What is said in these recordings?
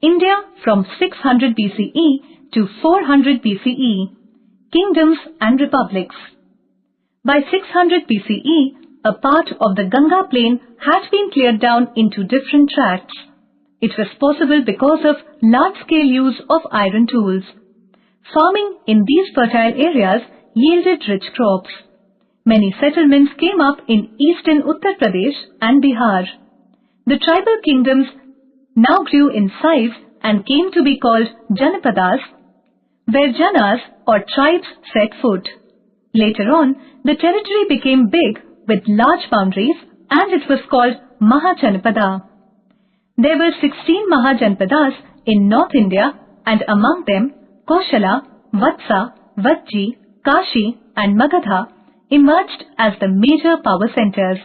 India from 600 BCE to 400 BCE, kingdoms and republics. By 600 BCE, a part of the Ganga plain had been cleared down into different tracts. It was possible because of large-scale use of iron tools. Farming in these fertile areas yielded rich crops. Many settlements came up in eastern Uttar Pradesh and Bihar. The tribal kingdoms now grew in size and came to be called Janapadas, where Janas or tribes set foot. Later on, the territory became big with large boundaries and it was called Mahajanapada. There were 16 Mahajanapadas in North India and among them Koshala, Vatsa, Vajji, Kashi and Magadha emerged as the major power centers.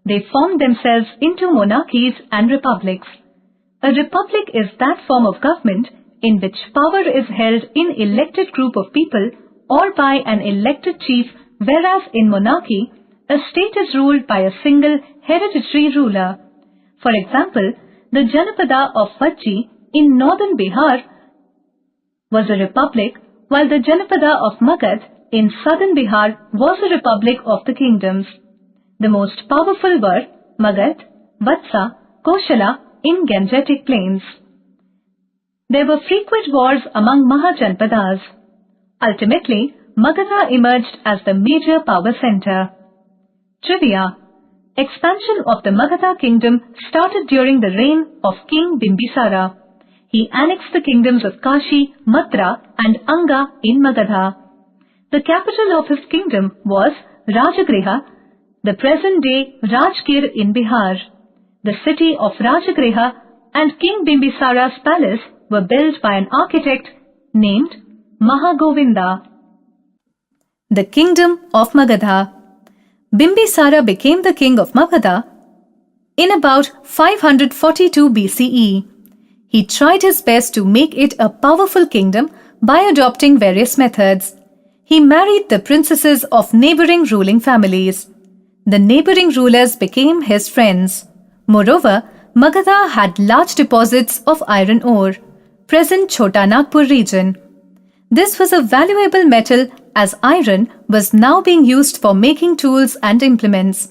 They formed themselves into monarchies and republics. A republic is that form of government in which power is held in elected group of people or by an elected chief, whereas in monarchy, a state is ruled by a single hereditary ruler. For example, the Janapada of Vajji in northern Bihar was a republic, while the Janapada of Magad in southern Bihar was a republic of the kingdoms. The most powerful were Magad, Vatsa, Koshala in Gangetic plains. There were frequent wars among Mahajanapadas. Ultimately, Magadha emerged as the major power center. Trivia: expansion of the Magadha kingdom started during the reign of King Bimbisara. He annexed the kingdoms of Kashi, Mathura and Anga in Magadha. The capital of his kingdom was Rajagriha, the present-day Rajgir in Bihar. The city of Rajagriha and King Bimbisara's palace were built by an architect named Mahagovinda. The Kingdom of Magadha. Bimbisara became the king of Magadha in about 542 BCE. He tried his best to make it a powerful kingdom by adopting various methods. He married the princesses of neighboring ruling families. The neighboring rulers became his friends. Moreover, Magadha had large deposits of iron ore, present Chota Nagpur region. This was a valuable metal as iron was now being used for making tools and implements.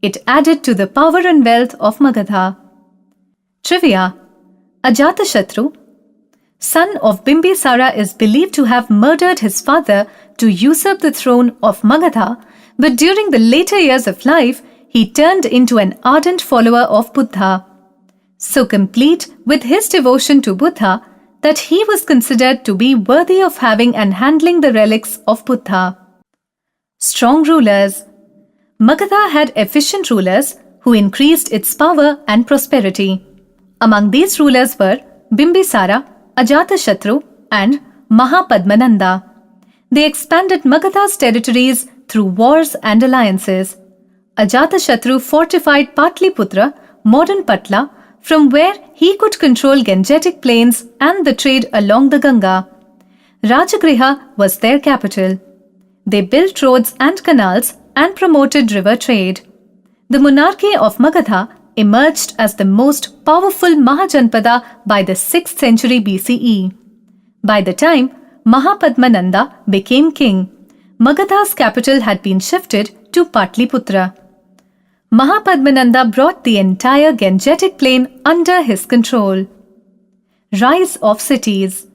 It added to the power and wealth of Magadha. Trivia: Ajatashatru, son of Bimbisara, is believed to have murdered his father to usurp the throne of Magadha, but during the later years of life, he turned into an ardent follower of Buddha. So complete with his devotion to Buddha that he was considered to be worthy of having and handling the relics of Buddha. Strong rulers. Magadha had efficient rulers who increased its power and prosperity. Among these rulers were Bimbisara, Ajatashatru and Mahapadmananda. They expanded Magadha's territories through wars and alliances. Ajatashatru fortified Patliputra, modern Patla, from where he could control Gangetic plains and the trade along the Ganga. Rajagriha was their capital. They built roads and canals and promoted river trade. The monarchy of Magadha emerged as the most powerful Mahajanapada by the 6th century BCE. By the time Mahapadmananda became king, Magadha's capital had been shifted to Patliputra. Mahapadmananda brought the entire Gangetic plain under his control. Rise of cities.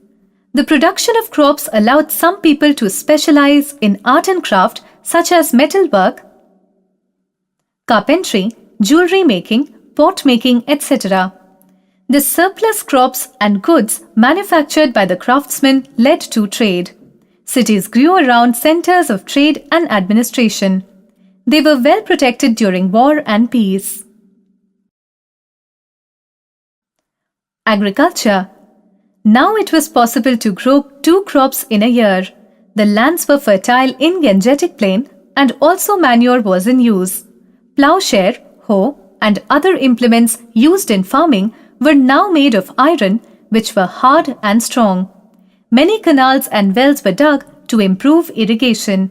The production of crops allowed some people to specialize in art and craft such as metalwork, carpentry, jewelry making, pot making, etc. The surplus crops and goods manufactured by the craftsmen led to trade. Cities grew around centers of trade and administration. They were well protected during war and peace. Agriculture. Now it was possible to grow 2 crops in a year. The lands were fertile in Gangetic plain and also manure was in use. Plowshare, hoe and other implements used in farming were now made of iron, which were hard and strong. Many canals and wells were dug to improve irrigation.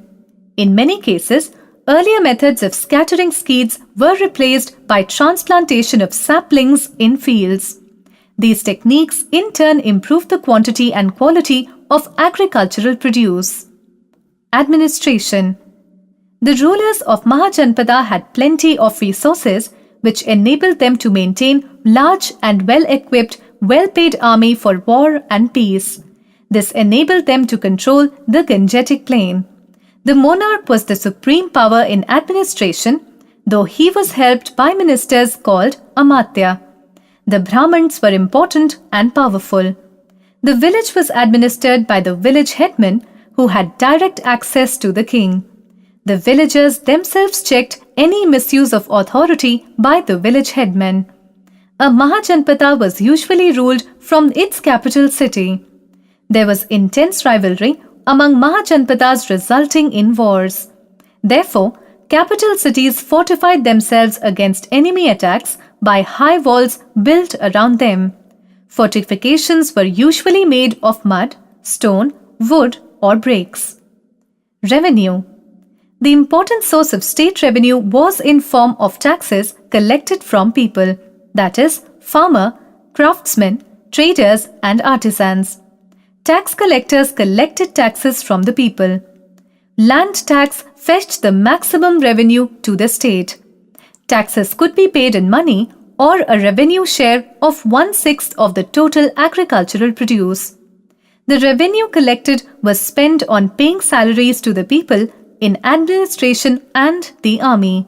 In many cases, earlier methods of scattering seeds were replaced by transplantation of saplings in fields. These techniques in turn improved the quantity and quality of agricultural produce. Administration. The rulers of Mahajanapada had plenty of resources which enabled them to maintain large and well-equipped, well-paid army for war and peace. This enabled them to control the Gangetic plain. The monarch was the supreme power in administration, though he was helped by ministers called Amatya. The Brahmins were important and powerful. The village was administered by the village headman who had direct access to the king. The villagers themselves checked any misuse of authority by the village headman. A Mahajanapada was usually ruled from its capital city. There was intense rivalry among Mahajanapadas resulting in wars. Therefore, capital cities fortified themselves against enemy attacks by high walls built around them. Fortifications were usually made of mud, stone, wood, or bricks. Revenue. The important source of state revenue was in form of taxes collected from people, that is, farmer, craftsmen, traders, and artisans. Tax collectors collected taxes from the people. Land tax fetched the maximum revenue to the state. Taxes could be paid in money or a revenue share of 1/6 of the total agricultural produce. The revenue collected was spent on paying salaries to the people in administration and the army.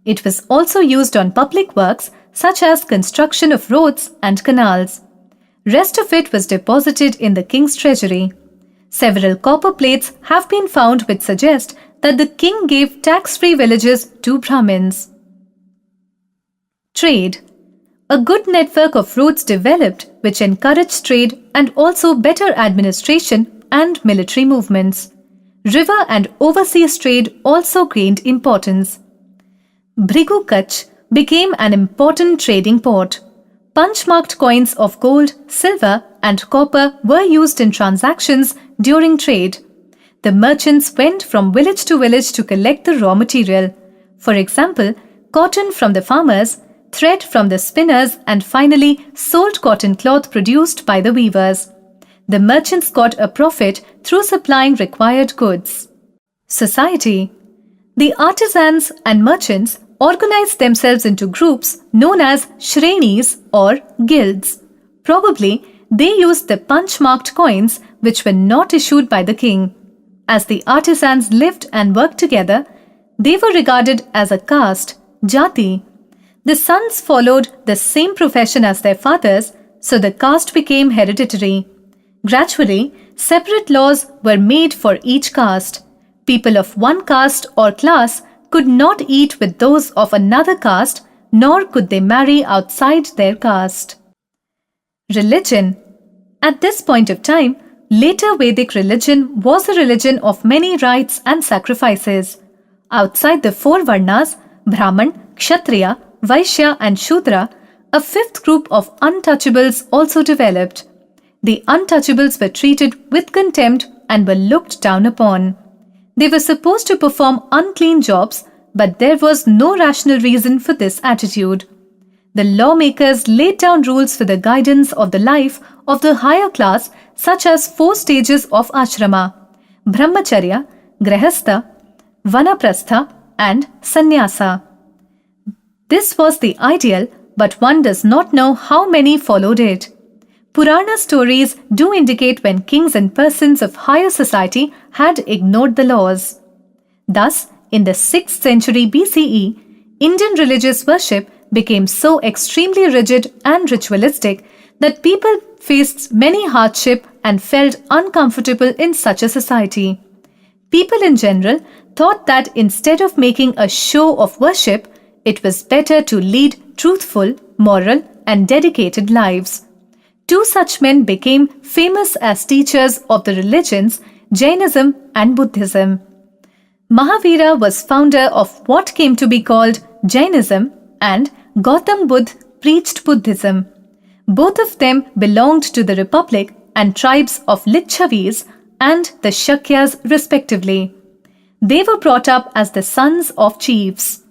It was also used on public works such as construction of roads and canals. Rest of it was deposited in the king's treasury. Several copper plates have been found which suggest that the king gave tax-free villages to Brahmins. Trade. A good network of routes developed which encouraged trade and also better administration and military movements. River and overseas trade also gained importance. Bhrigu Kutch became an important trading port. Punch-marked coins of gold, silver, and copper were used in transactions during trade. The merchants went from village to collect the raw material. For example, cotton from the farmers, thread from the spinners, and finally sold cotton cloth produced by the weavers. The merchants got a profit through supplying required goods. Society. The artisans and merchants organized themselves into groups known as shrenis or guilds. Probably they used the punch-marked coins which were not issued by the king. As the artisans lived and worked together, they were regarded as a caste, jati. The sons followed the same profession as their fathers, so the caste became hereditary. Gradually, separate laws were made for each caste. People of one caste or class could not eat with those of another caste, nor could they marry outside their caste. Religion. At this point of time, later Vedic religion was a religion of many rites and sacrifices. Outside the four Varnas, Brahman, Kshatriya, Vaishya and Shudra, a fifth group of untouchables also developed. The untouchables were treated with contempt and were looked down upon. They were supposed to perform unclean jobs, but there was no rational reason for this attitude. The lawmakers laid down rules for the guidance of the life of the higher class, such as 4 stages of ashrama: brahmacharya, grihastha, vanaprastha, and sannyasa. This was the ideal, but one does not know how many followed it. Purana stories do indicate when kings and persons of higher society had ignored the laws. Thus, in the 6th century BCE, Indian religious worship became so extremely rigid and ritualistic that people faced many hardship and felt uncomfortable in such a society. People in general thought that instead of making a show of worship, it was better to lead truthful, moral, and dedicated lives. 2 such men became famous as teachers of the religions Jainism and Buddhism. Mahavira was founder of what came to be called Jainism, and Gautam Buddha preached Buddhism. Both of them belonged to the republic and tribes of Licchavis and the Shakyas respectively. They were brought up as the sons of chiefs.